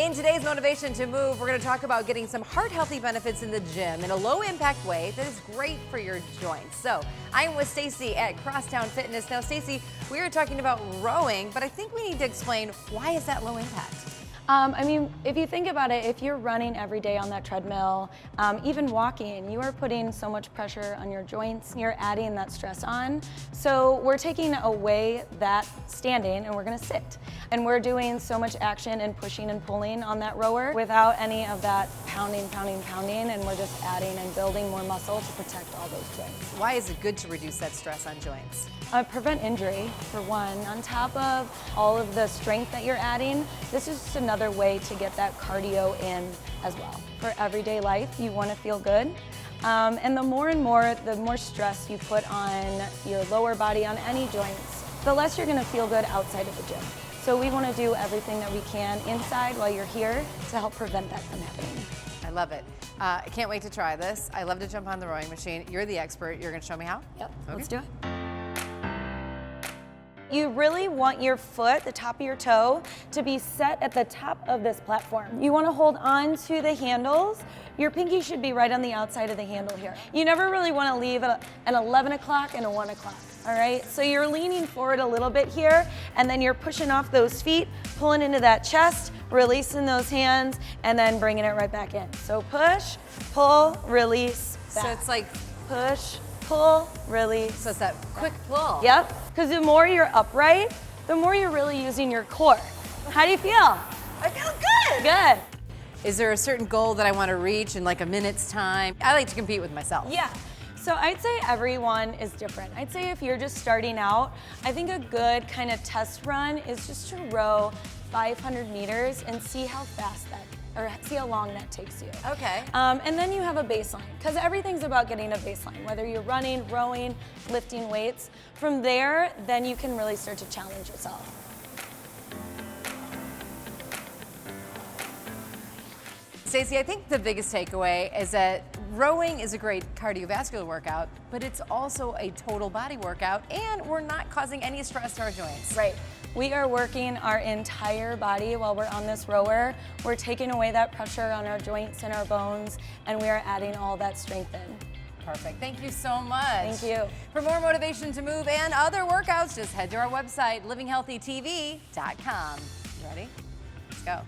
In today's Motivation to Move, we're going to talk about getting some heart-healthy benefits in the gym in a low-impact way that is great for your joints. So I'm with Stacy at CrossTown Fitness. Now, Stacy, we were talking about rowing, but I think we need to explain, why is that low impact? I mean, if you think about it, if you're running every day on that treadmill, even walking, you are putting so much pressure on your joints, you're adding that stress on. So we're taking away that standing and we're gonna sit. And we're doing so much action and pushing and pulling on that rower without any of that pounding, and we're just adding and building more muscle to protect all those joints. Why is it good to reduce that stress on joints? Prevent injury, for one. On top of all of the strength that you're adding, this is just another way to get that cardio in as well. For everyday life, you want to feel good. And the more stress you put on your lower body, on any joints, the less you're going to feel good outside of the gym. So we want to do everything that we can inside while you're here to help prevent that from happening. I love it. I can't wait to try this. I love to jump on the rowing machine. You're the expert. You're going to show me how? Yep, okay. Let's do it. You really want your foot, the top of your toe, to be set at the top of this platform. You want to hold on to the handles. Your pinky should be right on the outside of the handle here. You never really want to leave an 11 o'clock and a 1 o'clock, all right? So you're leaning forward a little bit here, and then you're pushing off those feet, pulling into that chest, releasing those hands, and then bringing it right back in. So push, pull, release, back. So it's like push, pull, release. So it's that quick pull. Yep, because the more you're upright, the more you're really using your core. How do you feel? I feel good. Good. Is there a certain goal that I want to reach in like a minute's time? I like to compete with myself. Yeah. So I'd say everyone is different. I'd say if you're just starting out, I think a good kind of test run is just to row 500 meters and see how fast that, or see how long that takes you. Okay. And then you have a baseline, because everything's about getting a baseline, whether you're running, rowing, lifting weights. From there, then you can really start to challenge yourself. Stacy, I think the biggest takeaway is that rowing is a great cardiovascular workout, but it's also a total body workout, and we're not causing any stress to our joints. Right. We are working our entire body while we're on this rower. We're taking away that pressure on our joints and our bones, and we are adding all that strength in. Perfect. Thank you so much. Thank you. For more Motivation to Move and other workouts, just head to our website, livinghealthytv.com. You ready? Let's go.